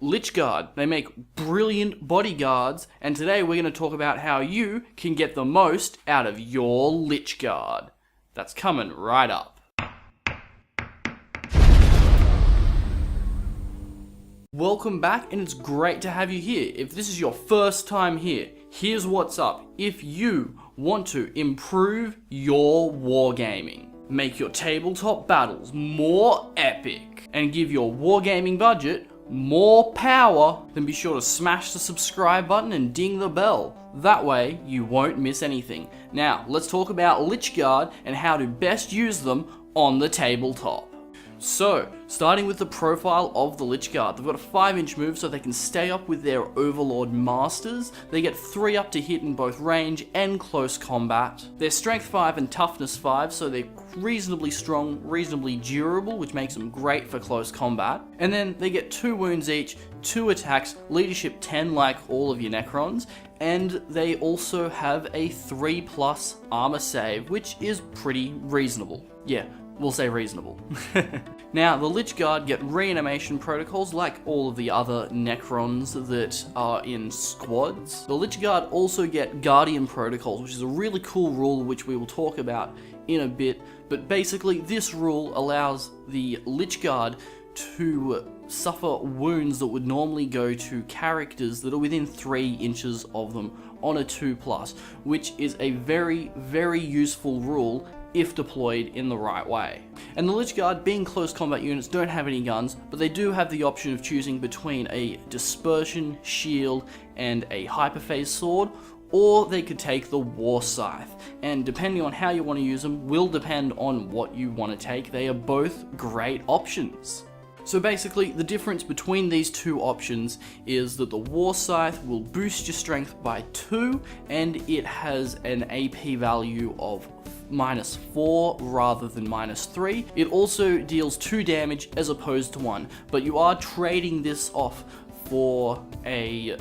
Lich Guard. They make brilliant bodyguards, and today we're going to talk about how you can get the most out of your Lich Guard. That's coming right up. Welcome back, and it's great to have you here. If this is your first time here, here's what's up. If you want to improve your wargaming, make your tabletop battles more epic, and give your wargaming budget more power, then be sure to smash the subscribe button and ding the bell. That way, you won't miss anything. Now, let's talk about Lich Guard and how to best use them on the tabletop. So, starting with the profile of the Lich Guard, they've got a 5-inch move so they can stay up with their Overlord Masters. They get 3 up to hit in both range and close combat. They're Strength 5 and Toughness 5, so they're reasonably strong, reasonably durable, which makes them great for close combat. And then they get 2 wounds each, 2 attacks, Leadership 10 like all of your Necrons, and they also have a 3+ armor save, which is pretty reasonable. Yeah. We'll say reasonable. Now, the Lich Guard get reanimation protocols like all of the other Necrons that are in squads. The Lich Guard also get Guardian protocols, which is a really cool rule which we will talk about in a bit. But basically, this rule allows the Lich Guard to suffer wounds that would normally go to characters that are within 3 inches of them on a 2+, which is a very, very useful rule if deployed in the right way. And the Lich Guard, being close combat units, don't have any guns, but they do have the option of choosing between a Dispersion Shield and a Hyperphase Sword, or they could take the War Scythe, and depending on how you want to use them will depend on what you want to take. They are both great options. So basically, the difference between these two options is that the War Scythe will boost your strength by 2, and it has an AP value of -4 rather than -3. It also deals 2 damage as opposed to 1, but you are trading this off for a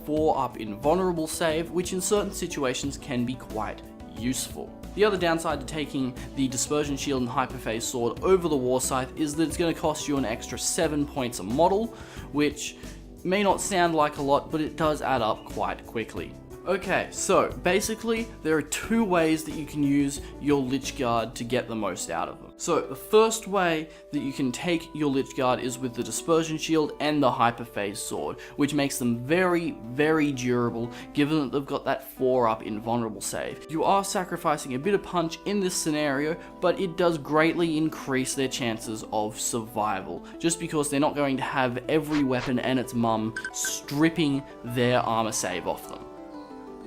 4+ invulnerable save, which in certain situations can be quite useful. The other downside to taking the Dispersion Shield and Hyperphase Sword over the War Scythe is that it's going to cost you an extra 7 points a model, which may not sound like a lot, but it does add up quite quickly. Okay, so basically there are 2 ways that you can use your Lich Guard to get the most out of them. So the first way that you can take your Lich Guard is with the Dispersion Shield and the Hyperphase Sword, which makes them very, very durable given that they've got that 4+ invulnerable save. You are sacrificing a bit of punch in this scenario, but it does greatly increase their chances of survival, just because they're not going to have every weapon and its mum stripping their armor save off them.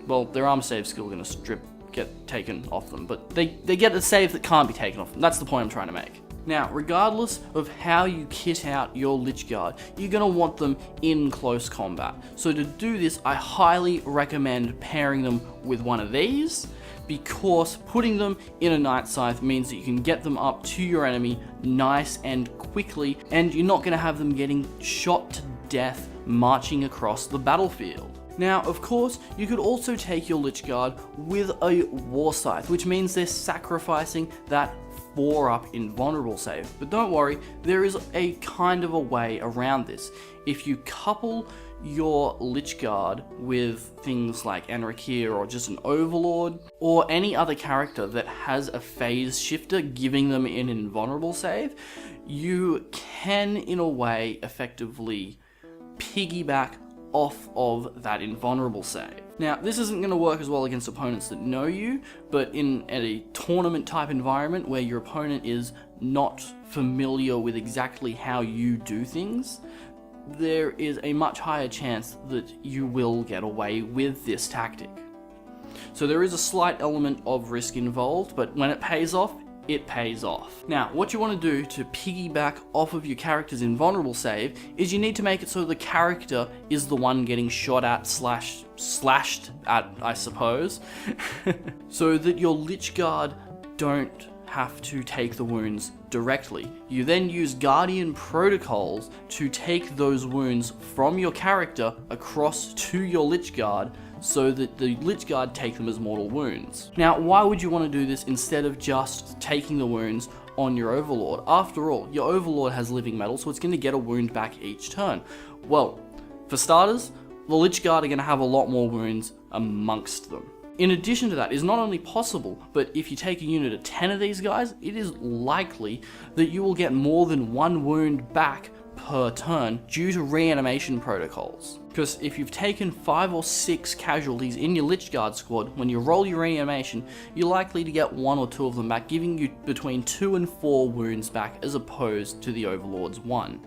Well, their armor save's still going to get taken off them, but they get a save that can't be taken off them. That's the point I'm trying to make. Now, regardless of how you kit out your Lich Guard, you're going to want them in close combat. So to do this, I highly recommend pairing them with one of these, because putting them in a Night Scythe means that you can get them up to your enemy nice and quickly, and you're not going to have them getting shot to death marching across the battlefield. Now, of course, you could also take your Lich Guard with a War Scythe, which means they're sacrificing that 4+ invulnerable save. But don't worry, there is a kind of a way around this. If you couple your Lich Guard with things like Enrakir or just an Overlord, or any other character that has a phase shifter giving them an invulnerable save, you can, in a way, effectively piggyback off of that invulnerable save. Now, this isn't going to work as well against opponents that know you, but in a tournament type environment where your opponent is not familiar with exactly how you do things, there is a much higher chance that you will get away with this tactic. So there is a slight element of risk involved, but when it pays off, it pays off. Now, what you want to do to piggyback off of your character's invulnerable save is you need to make it so the character is the one getting shot at / slashed at, I suppose, so that your Lich Guard don't have to take the wounds directly. You then use Guardian protocols to take those wounds from your character across to your Lich Guard, so that the Lich Guard take them as mortal wounds. Now, why would you want to do this instead of just taking the wounds on your Overlord. After all, your Overlord has living metal, so it's going to get a wound back each turn. Well, for starters, the Lich Guard are going to have a lot more wounds amongst them. In addition to that, it's not only possible, but if you take a unit of 10 of these guys, it is likely that you will get more than 1 wound back per turn due to reanimation protocols. Because if you've taken 5 or 6 casualties in your Lich Guard squad, when you roll your reanimation, you're likely to get 1 or 2 of them back, giving you between 2 and 4 wounds back as opposed to the Overlord's 1.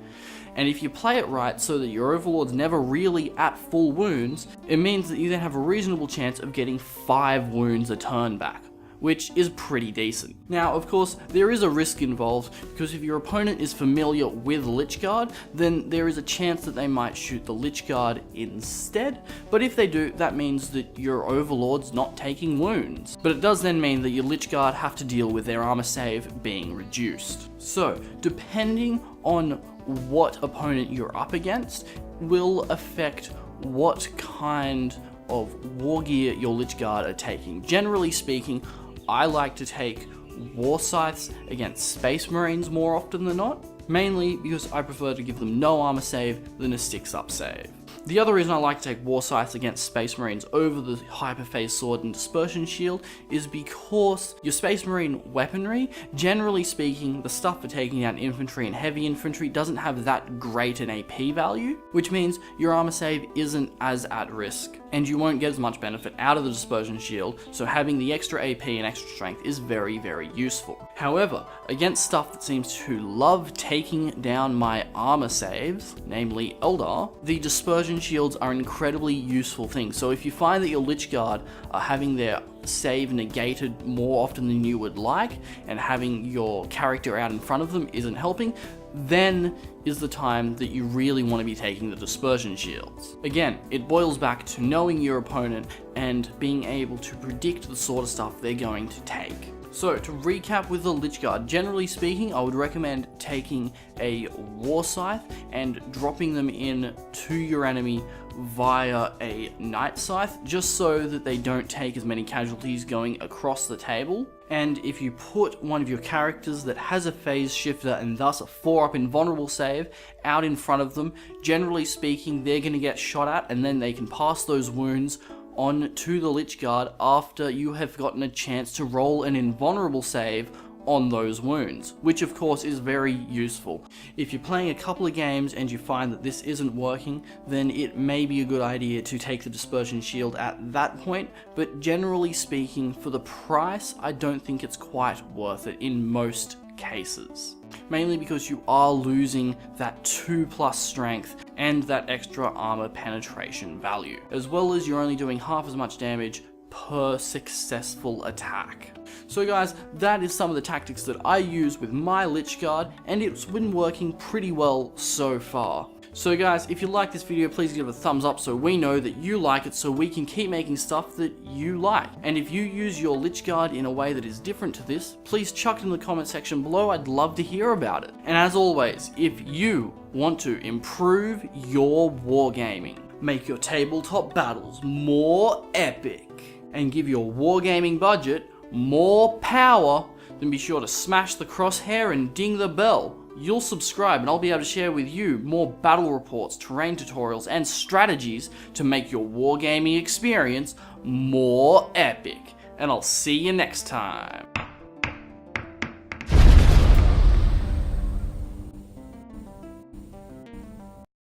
And if you play it right so that your Overlord's never really at full wounds, it means that you then have a reasonable chance of getting 5 wounds a turn back, which is pretty decent. Now, of course, there is a risk involved, because if your opponent is familiar with Lich Guard, then there is a chance that they might shoot the Lich Guard instead, but if they do, that means that your Overlord's not taking wounds. But it does then mean that your Lich Guard have to deal with their armor save being reduced. So, depending on what opponent you're up against will affect what kind of war gear your Lich Guard are taking. Generally speaking, I like to take War Scythes against Space Marines more often than not, mainly because I prefer to give them no armor save than a 6-up save. The other reason I like to take War Scythes against Space Marines over the Hyperphase Sword and Dispersion Shield is because your Space Marine weaponry, generally speaking, the stuff for taking down infantry and heavy infantry doesn't have that great an AP value, which means your armor save isn't as at risk, and you won't get as much benefit out of the Dispersion Shield, so having the extra AP and extra strength is very, very useful. However, against stuff that seems to love taking down my armor saves, namely Eldar, the Dispersion Shields are incredibly useful things. So if you find that your Lich Guard are having their save negated more often than you would like, and having your character out in front of them isn't helping, then is the time that you really want to be taking the Dispersion Shields. Again, it boils back to knowing your opponent and being able to predict the sort of stuff they're going to take. So, to recap with the Lich Guard, generally speaking, I would recommend taking a War Scythe and dropping them in to your enemy via a Night Scythe, just so that they don't take as many casualties going across the table. And if you put one of your characters that has a phase shifter and thus a 4-up invulnerable save out in front of them, generally speaking, they're going to get shot at, and then they can pass those wounds on to the Lich Guard after you have gotten a chance to roll an invulnerable save on those wounds, which of course is very useful. If you're playing a couple of games and you find that this isn't working, then it may be a good idea to take the Dispersion Shield at that point, but generally speaking, for the price, I don't think it's quite worth it in most cases. Mainly because you are losing that 2+ strength and that extra armor penetration value, as well as you're only doing half as much damage per successful attack. So guys, that is some of the tactics that I use with my Lich Guard, and it's been working pretty well so far. So guys, if you like this video, please give it a thumbs up so we know that you like it, so we can keep making stuff that you like. And if you use your Lich Guard in a way that is different to this, please chuck it in the comment section below. I'd love to hear about it. And as always, if you want to improve your wargaming, make your tabletop battles more epic, and give your wargaming budget more power, then be sure to smash the crosshair and ding the bell. You'll subscribe and I'll be able to share with you more battle reports, terrain tutorials, and strategies to make your wargaming experience more epic. And I'll see you next time.